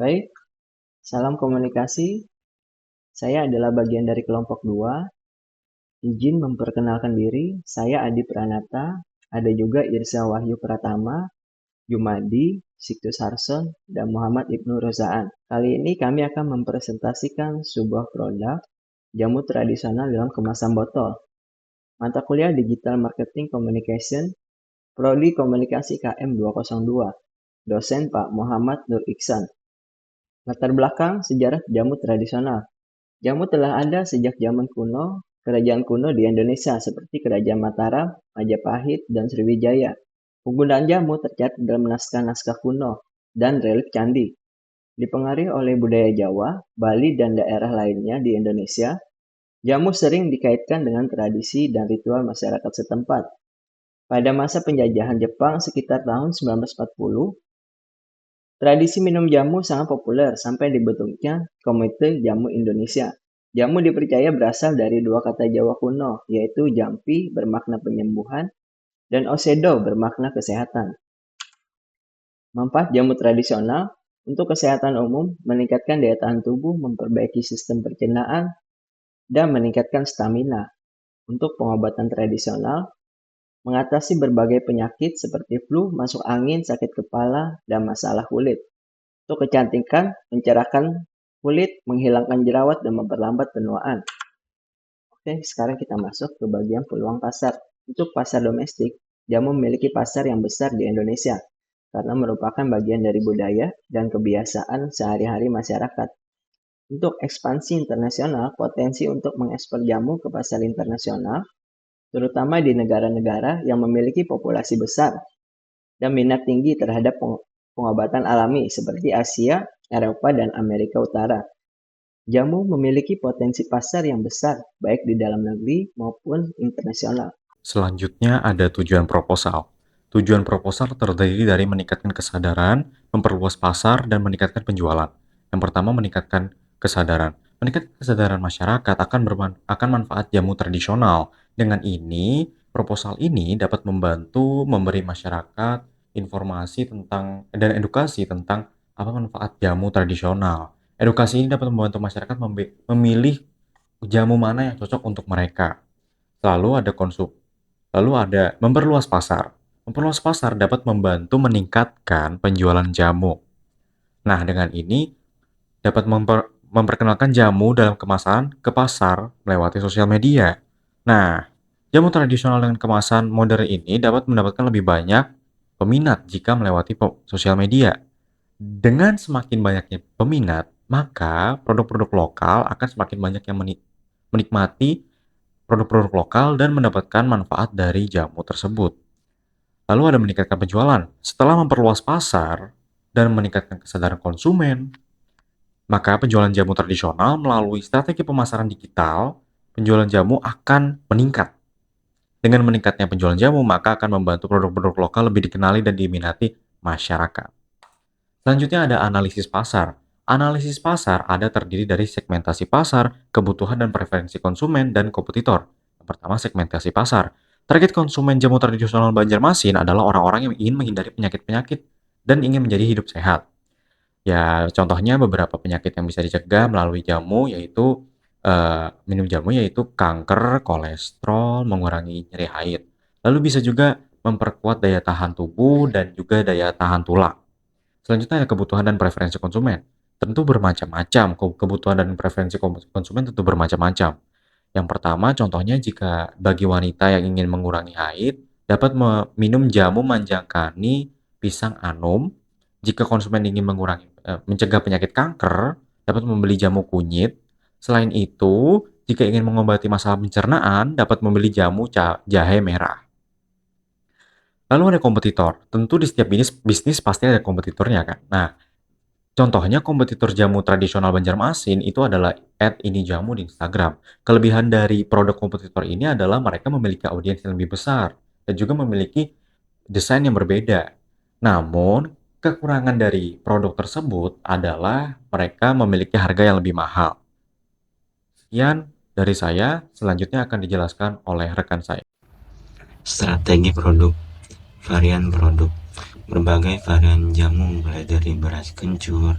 Baik, salam komunikasi. Saya adalah bagian dari kelompok 2. Izin memperkenalkan diri, saya Adi Pranata, ada juga Irsa Wahyu Pratama, Jumadi, Siktus Harson, dan Muhammad Ibnu Rozaan. Kali ini kami akan mempresentasikan sebuah produk jamu tradisional dalam kemasan botol. Mata kuliah Digital Marketing Communication, Prodi Komunikasi KM 202, dosen Pak Muhammad Nur Iksan. Latar belakang sejarah jamu tradisional. Jamu telah ada sejak zaman kuno, kerajaan kuno di Indonesia seperti Kerajaan Mataram, Majapahit, dan Sriwijaya. Penggunaan jamu tercatat dalam naskah-naskah kuno dan relief candi. Dipengaruhi oleh budaya Jawa, Bali, dan daerah lainnya di Indonesia, jamu sering dikaitkan dengan tradisi dan ritual masyarakat setempat. Pada masa penjajahan Jepang sekitar tahun 1940, tradisi minum jamu sangat populer sampai dibentuknya Komite Jamu Indonesia. Jamu dipercaya berasal dari dua kata Jawa kuno, yaitu jampi bermakna penyembuhan dan osedo bermakna kesehatan. Manfaat jamu tradisional untuk kesehatan umum, meningkatkan daya tahan tubuh, memperbaiki sistem pencernaan, dan meningkatkan stamina. Untuk pengobatan tradisional, mengatasi berbagai penyakit seperti flu, masuk angin, sakit kepala, dan masalah kulit. Untuk kecantikan, mencerahkan kulit, menghilangkan jerawat, dan memperlambat penuaan. Oke, sekarang kita masuk ke bagian peluang pasar. Untuk pasar domestik, jamu memiliki pasar yang besar di Indonesia karena merupakan bagian dari budaya dan kebiasaan sehari-hari masyarakat. Untuk ekspansi internasional, potensi untuk mengekspor jamu ke pasar internasional, terutama di negara-negara yang memiliki populasi besar dan minat tinggi terhadap pengobatan alami seperti Asia, Eropa, dan Amerika Utara. Jamu memiliki potensi pasar yang besar, baik di dalam negeri maupun internasional. Selanjutnya ada tujuan proposal. Tujuan proposal terdiri dari meningkatkan kesadaran, memperluas pasar, dan meningkatkan penjualan. Yang pertama, meningkatkan kesadaran. Meningkatkan kesadaran masyarakat akan manfaat jamu tradisional. Dengan ini, proposal ini dapat membantu memberi masyarakat informasi tentang dan edukasi tentang apa manfaat jamu tradisional. Edukasi ini dapat membantu masyarakat memilih jamu mana yang cocok untuk mereka. Lalu ada Lalu ada memperluas pasar. Memperluas pasar dapat membantu meningkatkan penjualan jamu. Nah, dengan ini dapat memperkenalkan jamu dalam kemasan ke pasar melewati sosial media. Nah, jamu tradisional dengan kemasan modern ini dapat mendapatkan lebih banyak peminat jika melewati sosial media. Dengan semakin banyaknya peminat, maka produk-produk lokal akan semakin banyak yang menikmati produk-produk lokal dan mendapatkan manfaat dari jamu tersebut. Lalu ada meningkatkan penjualan. Setelah memperluas pasar dan meningkatkan kesadaran konsumen, maka penjualan jamu tradisional melalui strategi pemasaran digital, penjualan jamu akan meningkat. Dengan meningkatnya penjualan jamu, maka akan membantu produk-produk lokal lebih dikenali dan diminati masyarakat. Selanjutnya ada analisis pasar. Analisis pasar ada terdiri dari segmentasi pasar, kebutuhan dan preferensi konsumen, dan kompetitor. Yang pertama, segmentasi pasar. Target konsumen jamu tradisional Banjarmasin adalah orang-orang yang ingin menghindari penyakit-penyakit dan ingin menjadi hidup sehat. Ya, contohnya beberapa penyakit yang bisa dicegah melalui jamu yaitu minum jamu yaitu kanker, kolesterol, mengurangi nyeri haid. Lalu bisa juga memperkuat daya tahan tubuh dan juga daya tahan tulang. Selanjutnya ada kebutuhan dan preferensi konsumen. Tentu bermacam-macam, kebutuhan dan preferensi konsumen tentu bermacam-macam. Yang pertama, contohnya jika bagi wanita yang ingin mengurangi haid, dapat minum jamu manjangkani pisang anum. Jika konsumen ingin mencegah penyakit kanker, dapat membeli jamu kunyit. Selain itu, jika ingin mengobati masalah pencernaan, dapat membeli jamu jahe merah. Lalu ada kompetitor. Tentu di setiap bisnis pasti ada kompetitornya kan. Nah, contohnya kompetitor jamu tradisional Banjarmasin itu adalah @ini_jamu di Instagram. Kelebihan dari produk kompetitor ini adalah mereka memiliki audiens yang lebih besar dan juga memiliki desain yang berbeda. Namun, kekurangan dari produk tersebut adalah mereka memiliki harga yang lebih mahal. Sekian dari saya, selanjutnya akan dijelaskan oleh rekan saya. Strategi produk, varian produk. Berbagai varian jamu mulai dari beras kencur,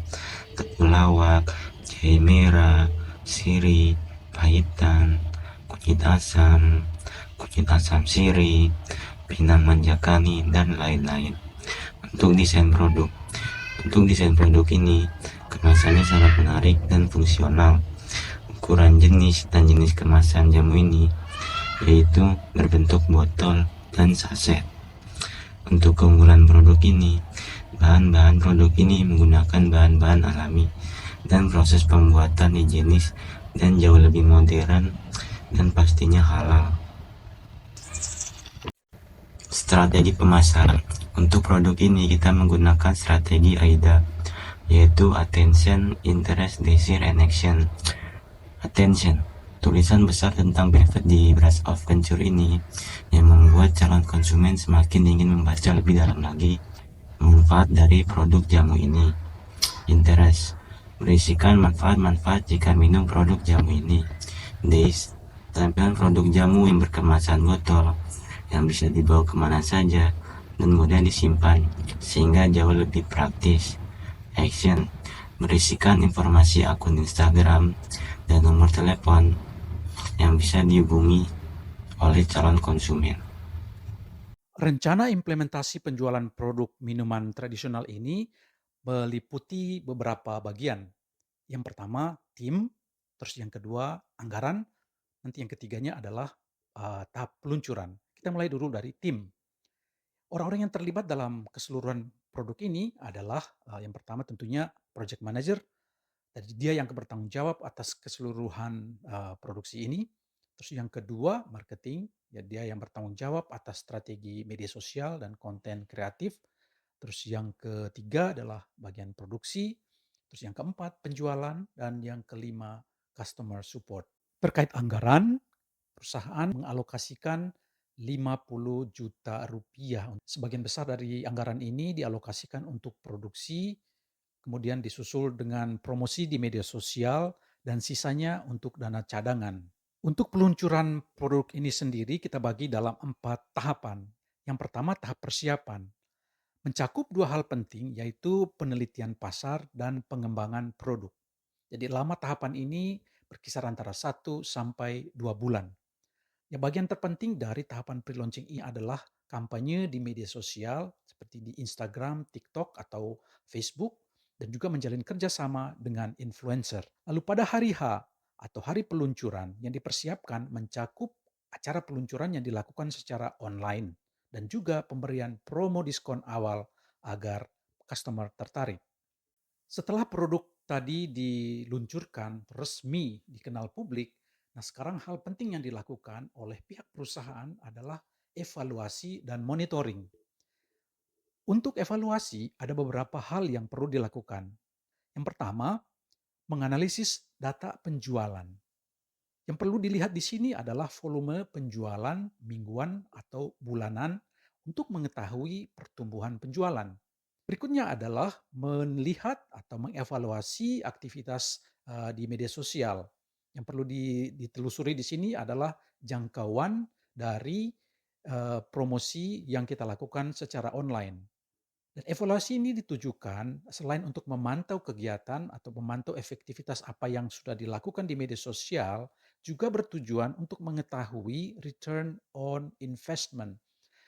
ketulawak, jahe merah, sirih, pahitan, kunyit asam sirih, pinang manjakani, dan lain-lain. Untuk desain produk. Untuk desain produk ini, kemasannya sangat menarik dan fungsional. Ukuran jenis dan jenis kemasan jamu ini yaitu berbentuk botol dan saset. Untuk keunggulan produk ini, bahan-bahan produk ini menggunakan bahan-bahan alami dan proses pembuatan higienis dan jauh lebih modern dan pastinya halal. Strategi pemasaran. Untuk produk ini kita menggunakan strategi AIDA, yaitu Attention, Interest, Desire, and Action. Attention, tulisan besar tentang benefit di Brush of Venture ini yang membuat calon konsumen semakin ingin membaca lebih dalam lagi manfaat dari produk jamu ini. Interest, berisikan manfaat-manfaat jika minum produk jamu ini. Days, tampilan produk jamu yang berkemasan botol yang bisa dibawa kemana saja dan mudah disimpan sehingga jauh lebih praktis. Action, berisikan informasi akun Instagram dan nomor telepon yang bisa dihubungi oleh calon konsumen. Rencana implementasi penjualan produk minuman tradisional ini meliputi beberapa bagian. Yang pertama, tim, terus yang kedua, anggaran, nanti yang ketiganya adalah tahap peluncuran. Kita mulai dulu dari tim. Orang-orang yang terlibat dalam keseluruhan produk ini adalah yang pertama tentunya project manager. Jadi dia yang bertanggung jawab atas keseluruhan produksi ini. Terus yang kedua, marketing. Ya, dia yang bertanggung jawab atas strategi media sosial dan konten kreatif. Terus yang ketiga adalah bagian produksi. Terus yang keempat, penjualan. Dan yang kelima, customer support. Terkait anggaran, perusahaan mengalokasikan 50 juta rupiah. Sebagian besar dari anggaran ini dialokasikan untuk produksi, kemudian disusul dengan promosi di media sosial, dan sisanya untuk dana cadangan. Untuk peluncuran produk ini sendiri kita bagi dalam 4 tahapan. Yang pertama tahap persiapan. Mencakup 2 hal penting yaitu penelitian pasar dan pengembangan produk. Jadi lama tahapan ini berkisar antara 1 sampai 2 bulan. Ya, bagian terpenting dari tahapan pre-launching ini adalah kampanye di media sosial seperti di Instagram, TikTok, atau Facebook, dan juga menjalin kerjasama dengan influencer. Lalu pada hari H atau hari peluncuran yang dipersiapkan mencakup acara peluncuran yang dilakukan secara online dan juga pemberian promo diskon awal agar customer tertarik. Setelah produk tadi diluncurkan resmi dikenal publik, nah sekarang hal penting yang dilakukan oleh pihak perusahaan adalah evaluasi dan monitoring. Untuk evaluasi ada beberapa hal yang perlu dilakukan. Yang pertama, menganalisis data penjualan. Yang perlu dilihat di sini adalah volume penjualan mingguan atau bulanan untuk mengetahui pertumbuhan penjualan. Berikutnya adalah melihat atau mengevaluasi aktivitas di media sosial. Yang perlu ditelusuri di sini adalah jangkauan dari promosi yang kita lakukan secara online. Dan evaluasi ini ditujukan selain untuk memantau kegiatan atau memantau efektivitas apa yang sudah dilakukan di media sosial, juga bertujuan untuk mengetahui return on investment.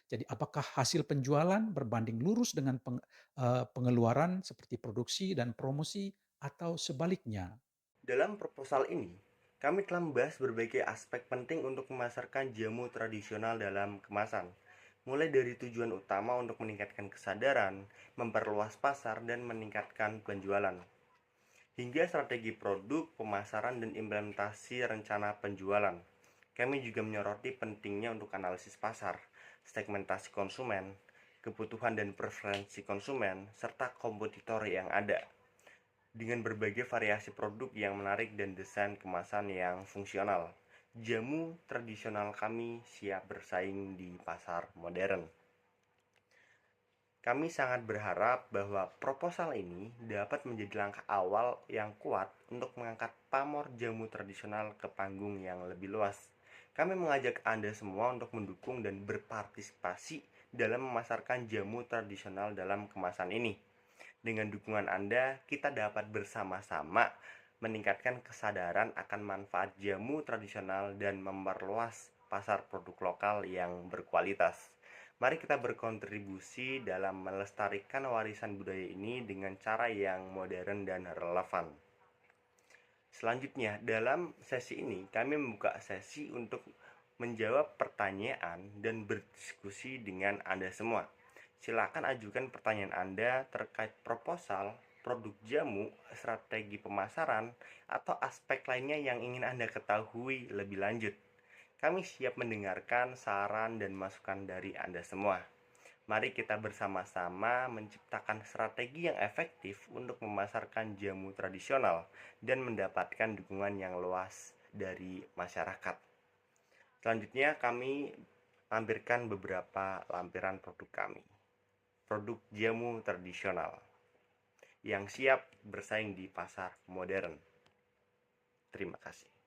Jadi apakah hasil penjualan berbanding lurus dengan pengeluaran seperti produksi dan promosi atau sebaliknya. Dalam proposal ini, kami telah membahas berbagai aspek penting untuk memasarkan jamu tradisional dalam kemasan, mulai dari tujuan utama untuk meningkatkan kesadaran, memperluas pasar, dan meningkatkan penjualan, hingga strategi produk, pemasaran, dan implementasi rencana penjualan. Kami juga menyoroti pentingnya untuk analisis pasar, segmentasi konsumen, kebutuhan dan preferensi konsumen, serta kompetitor yang ada, dengan berbagai variasi produk yang menarik dan desain kemasan yang fungsional. Jamu tradisional kami siap bersaing di pasar modern. Kami sangat berharap bahwa proposal ini dapat menjadi langkah awal yang kuat untuk mengangkat pamor jamu tradisional ke panggung yang lebih luas. Kami mengajak Anda semua untuk mendukung dan berpartisipasi dalam memasarkan jamu tradisional dalam kemasan ini. Dengan dukungan Anda, kita dapat bersama-sama meningkatkan kesadaran akan manfaat jamu tradisional dan memperluas pasar produk lokal yang berkualitas. Mari kita berkontribusi dalam melestarikan warisan budaya ini dengan cara yang modern dan relevan. Selanjutnya, dalam sesi ini kami membuka sesi untuk menjawab pertanyaan dan berdiskusi dengan Anda semua. Silakan ajukan pertanyaan Anda terkait proposal, produk jamu, strategi pemasaran, atau aspek lainnya yang ingin Anda ketahui lebih lanjut. Kami siap mendengarkan saran dan masukan dari Anda semua. Mari kita bersama-sama menciptakan strategi yang efektif untuk memasarkan jamu tradisional dan mendapatkan dukungan yang luas dari masyarakat. Selanjutnya kami lampirkan beberapa lampiran produk kami. Produk jamu tradisional yang siap bersaing di pasar modern. Terima kasih.